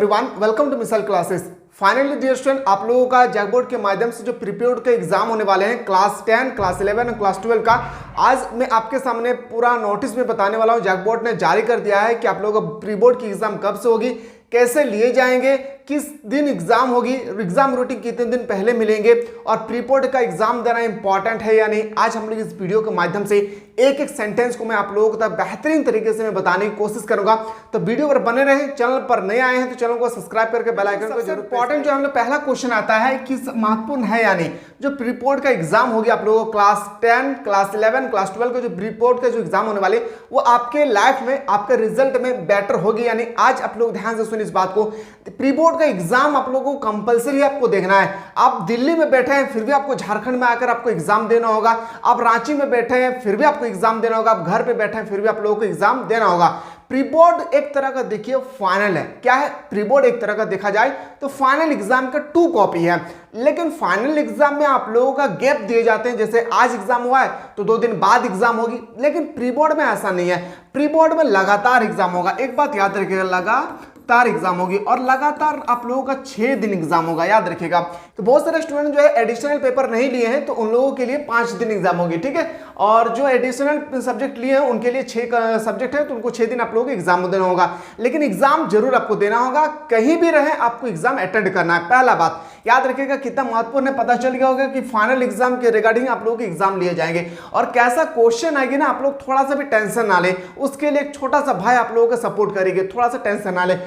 Everyone, welcome to मिसल classes. Finally dear student, आप लोगों का जैक बोर्ड के माध्यम से जो प्रीपेड के एग्जाम होने वाले हैं क्लास 10, क्लास 11 और क्लास 12 का, आज मैं आपके सामने पूरा नोटिस में बताने वाला हूं। जैक बोर्ड ने जारी कर दिया है कि आप लोगों का प्री बोर्ड की एग्जाम कब से होगी, कैसे लिए जाएंगे, किस दिन एग्जाम होगी, एग्जाम रूटीन कितने दिन पहले मिलेंगे और प्री बोर्ड का एग्जाम देना इंपॉर्टेंट है या नहीं। आज हम लोग इस वीडियो के माध्यम से एक एक सेंटेंस को मैं आप लोगों को तक बेहतरीन तरीके से मैं बताने की कोशिश करूंगा। तो वीडियो पर बने रहें। चैनल पर नए आए हैं तो चैनल को सब्सक्राइब करके बेल आइकन को जरूर। इंपॉर्टेंट जो हम लोग पहला क्वेश्चन आता है कि महत्वपूर्ण है या नहीं, जो प्री बोर्ड का एग्जाम होगी आप लोगों को क्लास 10, क्लास 11, क्लास 12 का जो प्री बोर्ड का जो एग्जाम होने वाले वो आपके लाइफ में, आपके रिजल्ट में बेटर होगी यानी। आज आप लोग ध्यान से सुनिए इस बात को। प्री बोर्ड का एग्जाम आप लोगों को कंपलसरी आपको देखना है। आप दिल्ली में बैठे हैं फिर भी आपको झारखंड में आकर आपको एग्जाम देना होगा। आप रांची में बैठे हैं फिर भी आपको एग्जाम देना होगा। आप घर पे बैठे हैं फिर भी आप लोगों को एग्जाम देना होगा। प्री बोर्ड एक तरह का देखिए फाइनल है। क्या है प्री बोर्ड? एक तरह का देखा जाए तो फाइनल एग्जाम का 2 कॉपी है, लेकिन फाइनल एग्जाम में आप लोगों का गैप दिए जाते हैं। जैसे आज एग्जाम हुआ है तो 2 दिन बाद एग्जाम होगी, लेकिन प्री बोर्ड में ऐसा नहीं है। प्री बोर्ड में लगातार एग्जाम होगा। एक बात याद रखिएगा, लगातार एग्जाम होगी और लगातार आप लोगों का 6 दिन एग्जाम होगा, याद रखिएगा। तो बहुत सारे स्टूडेंट जो है एडिशनल पेपर नहीं लिए हैं तो उन लोगों के लिए 5 दिन एग्जाम होगी, ठीक है। और जो एडिशनल सब्जेक्ट लिए हैं उनके लिए 6 सब्जेक्ट है तो उनको 6 दिन आप लोगों को एग्जाम देना होगा, लेकिन एग्जाम जरूर आपको देना होगा। कहीं भी रहे आपको एग्जाम अटेंड करना है। पहला बात याद रखिएगा, कितना महत्वपूर्ण है पता चल गया होगा कि फाइनल एग्जाम के रिगार्डिंग आप लोगों के एग्जाम लिए जाएंगे और कैसा क्वेश्चन आएगी ना, आप लोग थोड़ा सा भी टेंशन ना ले। उसके लिए एक छोटा सा भाई आप लोगों को सपोर्ट करेंगे, थोड़ा सा टेंशन ना ले।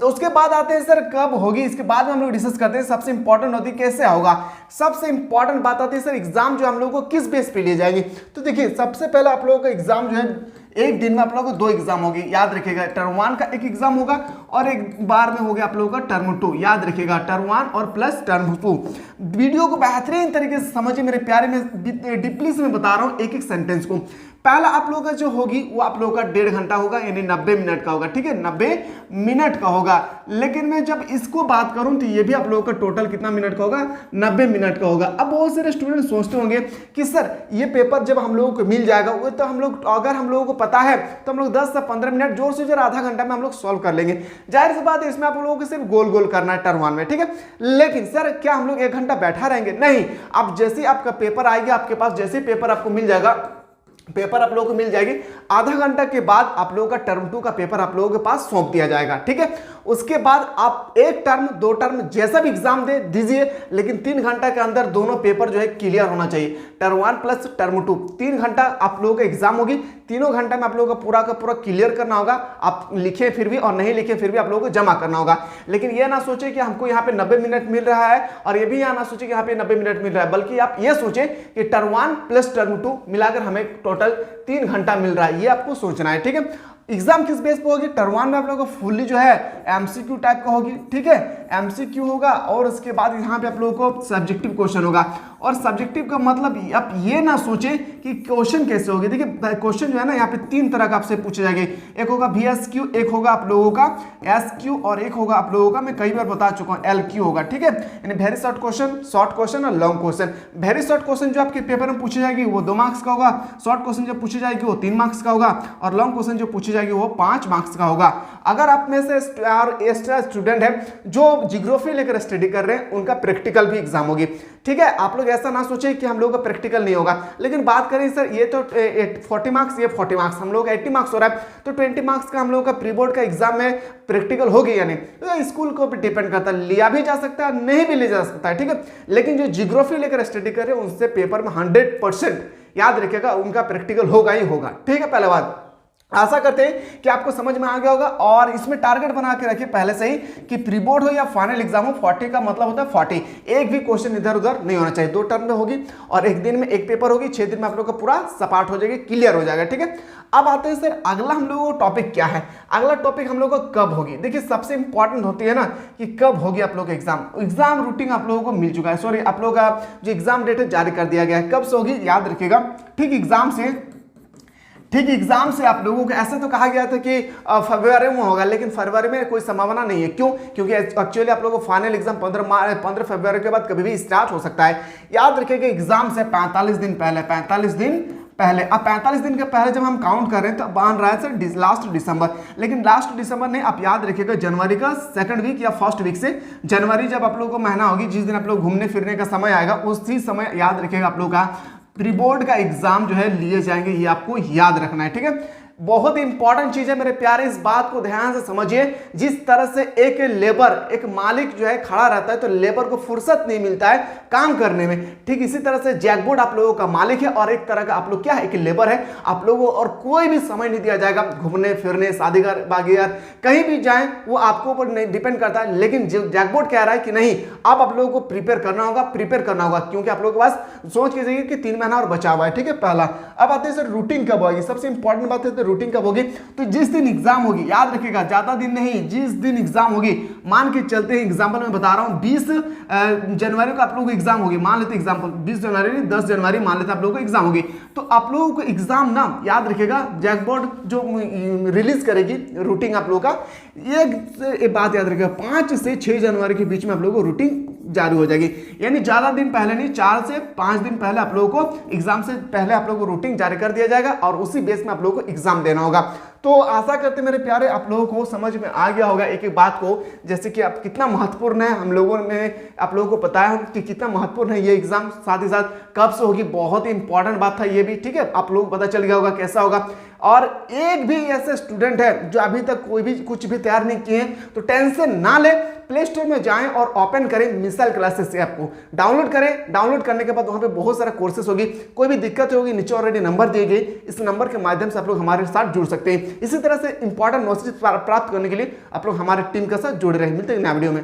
उसके बाद आते हैं सर कब होगी, इसके बाद में हम लोग डिस्कस करते हैं। सबसे इंपॉर्टेंट होती है कैसे होगा। सबसे इंपॉर्टेंट बात आती है सर एग्जाम जो हम लोगों को किस बेस पे लिए जाएंगे। तो देखिए सबसे पहले आप लोगों का एग्जाम जो है एक दिन में आप लोगों को 2 एग्जाम होगी, याद रखिएगा। टर्म 1 का एक एग्जाम होगा और एक बार में हो गया आप लोगों का टर्म 2, याद रखिएगा। टर्म 1 और प्लस टर्म 2। वीडियो को बेहतरीन तरीके से समझिए मेरे प्यारे, में डीपली से मैं बता रहा हूँ एक एक सेंटेंस को। पहला आप लोगों का जो होगी वो आप लोगों का 1.5 घंटा होगा यानी 90 मिनट का होगा, ठीक है, 90 मिनट का होगा। लेकिन मैं जब इसको बात करूं तो ये भी आप लोगों का टोटल कितना मिनट का होगा, 90 मिनट का होगा। अब बहुत सारे स्टूडेंट सोचते होंगे कि सर ये पेपर जब हम लोगों को मिल जाएगा वो तो हम लोग, अगर हम लोगों को पता है तो हम लोग 10 से 15 मिनट जोर से जोर आधा घंटा में हम लोग सॉल्व कर लेंगे। जाहिर सी बात है इसमें आप लोगों को सिर्फ गोल गोल करना है टर्म 1 में, ठीक है। लेकिन सर क्या हम लोग 1 घंटा बैठा रहेंगे? नहीं। अब जैसे ही आपका पेपर आएगा, आपके पास जैसे ही पेपर आपको मिल जाएगा, पेपर आप लोगों को मिल जाएगी, आधा घंटा के बाद आप लोगों का टर्म 2 का पेपर आप लोगों के पास सौंप दिया जाएगा, ठीक है। उसके बाद आप 1 टर्म 2 टर्म जैसा भी एग्जाम दे दीजिए, लेकिन 3 घंटा के अंदर दोनों पेपर जो है क्लियर होना चाहिए। टर्म 1 प्लस टर्म 2 3 घंटा आप लोगों का एग्जाम होगी। तीनों घंटा में आप लोगों का पूरा क्लियर करना होगा। आप लिखे फिर भी और नहीं लिखे फिर भी आप लोगों को जमा करना होगा। लेकिन यह ना सोचे कि हमको यहाँ पे 90 मिनट मिल रहा है और ये भी यहाँ ना सोचे कि यहाँ पे 90 मिनट मिल रहा है, बल्कि आप ये सोचे कि टर्म 1 प्लस टर्म 2 मिलाकर हमें टोटल 3 घंटा मिल रहा है। ये आपको सोचना है, ठीक है। एग्जाम किस बेस पे होगी? टर्म 1 में आप लोगों को फुल्ली जो है एमसीक्यू टाइप का होगी, ठीक है, एमसीक्यू होगा। और उसके बाद यहाँ पे आप लोगों को सब्जेक्टिव क्वेश्चन होगा। और सब्जेक्टिव का मतलब आप ये ना सोचे कि क्वेश्चन कैसे होगी। देखिए क्वेश्चन जो है ना यहाँ पे 3 तरह का आपसे पूछे जाएंगे। एक होगा VSQ, एक होगा आप लोगों का SQ और एक होगा आप लोगों का, मैं कई बार बता चुका हूँ, LQ होगा, ठीक है। यानी वेरी शॉर्ट क्वेश्चन और long question. Very short question जो आपके पेपर में पूछी जाएगी वो 2 मार्क्स का होगा। शॉर्ट क्वेश्चन जो पूछी जाएगी वो 3 मार्क्स का होगा और लॉन्ग क्वेश्चन जो पूछी जाएगी वो 5 मार्क्स का होगा। अगर आप में से एक्स्ट्रा स्टूडेंट है जो जियोग्राफी लेकर स्टडी कर रहे हैं उनका प्रैक्टिकल भी एग्जाम होगी, ठीक है। आप लोग ऐसा ना सोचे कि हम लोगों का प्रैक्टिकल नहीं होगा। लेकिन बात करें सर ये तो 40 मार्क्स, ये 40 मार्क्स, हम लोग 80 मार्क्स हो रहा है तो 20 मार्क्स का हम लोगों का प्री बोर्ड का एग्जाम में प्रैक्टिकल होगी या नहीं, तो स्कूल को भी डिपेंड करता है। लिया भी जा सकता है, नहीं भी लिया जा सकता है, ठीक है। लेकिन जो जियोग्राफी लेकर स्टडी कर रहे हैं उनसे पेपर में 100% याद रखिएगा उनका प्रैक्टिकल होगा ही होगा, ठीक है। पहले बात आशा करते हैं कि आपको समझ में आ गया होगा। और इसमें टारगेट बना के रखिए पहले से ही कि प्री बोर्ड हो या फाइनल एग्जाम हो, 40 का मतलब होता है 40, एक भी क्वेश्चन इधर उधर नहीं होना चाहिए। 2 टर्म में होगी और एक दिन में एक पेपर होगी। 6 दिन में आप लोग का पूरा सपाट हो जाएगा, क्लियर हो जाएगा, ठीक है। अब आते हैं सर अगला हम लोगों का टॉपिक क्या है। अगला टॉपिक हम लोग को कब होगी। देखिए सबसे इंपॉर्टेंट होती है ना कि कब होगी आप लोग एग्जाम रूटीन आप लोगों को मिल चुका है। सॉरी, आप लोग का जो एग्जाम डेट है जारी कर दिया गया है। कब से होगी याद रखिएगा, ठीक एग्जाम से आप लोगों को ऐसे तो कहा गया था कि फरवरी में होगा, लेकिन फरवरी में कोई संभावना नहीं है। क्यों? क्योंकि एक्चुअली आप लोगों को फाइनल एग्जाम 15 फरवरी के बाद कभी भी स्टार्ट हो सकता है। याद रखिएगा एग्जाम से 45 दिन पहले। अब 45 दिन के पहले जब हम काउंट कर रहे हैं तो बन रहा है सर लास्ट दिसंबर, लेकिन लास्ट दिसंबर नहीं, आप याद रखिएगा जनवरी का सेकंड वीक या फर्स्ट वीक से। जनवरी जब आप लोगों को महीना होगी, जिस दिन आप लोग घूमने फिरने का समय आएगा, उसी समय याद रखिएगा आप लोगों का प्री बोर्ड का एग्जाम जो है लिए जाएंगे। ये आपको याद रखना है, ठीक है। बहुत इंपॉर्टेंट चीज है मेरे प्यारे, इस बात को ध्यान से समझिए। जिस तरह से एक लेबर, एक मालिक जो है खड़ा रहता है तो लेबर को फुर्सत नहीं मिलता है काम करने में, ठीक इसी तरह से जैकबोर्ड आप लोगों का मालिक है और एक तरह का आप लोग क्या है, एक लेबर है। आप लोगों को और कोई भी समय नहीं दिया जाएगा घूमने फिरने, शादी बागीर कहीं भी जाएं, वो आपको ऊपर नहीं डिपेंड करता है। लेकिन जैकबोर्ड कह रहा है कि नहीं, आप लोगों को प्रिपेयर करना होगा, क्योंकि आप लोगों के पास सोच के जाइए कि 3 महीना और बचा हुआ है, ठीक है पहला। अब आते हैं सर रूटीन कब होगी, सबसे इंपॉर्टेंट बात है रूटीन कब होगी। तो जिस दिन एग्जाम होगी, याद रखिएगा ज्यादा दिन नहीं, जिस दिन एग्जाम होगी, मान के चलते हैं एग्जांपल मैं बता रहा हूं 20 जनवरी को आप लोगों को एग्जाम होगी, मान लेते एग्जांपल 20 जनवरी नहीं 10 जनवरी मान लेते आप लोगों को एग्जाम होगी। तो आप लोगों को एग्जाम ना याद रखिएगा, जैकबोर्ड जो रिलीज करेगी रूटीन आप लोगों का, एक बात याद रखिएगा 5 से 6 जनवरी के बीच में आप लोगों को रूटीन जारी हो जाएगी। यानी ज्यादा दिन पहले नहीं, 4 से 5 दिन पहले आप लोगों को एग्जाम से पहले आप लोगों को रूटीन जारी कर दिया जाएगा और उसी बेस में आप लोगों को एग्जाम देना होगा। तो आशा करते मेरे प्यारे आप लोगों को समझ में आ गया होगा एक एक बात को, जैसे कि आप कितना महत्वपूर्ण है, हम लोगों ने आप लोगों को बताया कि कितना महत्वपूर्ण है ये एग्जाम, साथ ही साथ कब से होगी, बहुत ही इंपॉर्टेंट बात था ये भी, ठीक है। आप लोगों को पता चल गया होगा कैसा होगा। और एक भी ऐसे स्टूडेंट है जो अभी तक कोई भी कुछ भी तैयार नहीं किए हैं तो टेंशन ना ले, प्ले स्टोर में जाएं और ओपन करें मिसाइल क्लासेस ऐप को, डाउनलोड करें। डाउनलोड करने के बाद वहां पे बहुत सारा कोर्सेस होगी, कोई भी दिक्कत होगी नीचे ऑलरेडी नंबर दिए गए, इस नंबर के माध्यम से आप लोग हमारे साथ जुड़ सकते हैं। इसी तरह से इंपॉर्टेंट नॉलेज प्राप्त करने के लिए आप लोग हमारे टीम के साथ जुड़े रहे। मिलते हैं नया वीडियो में।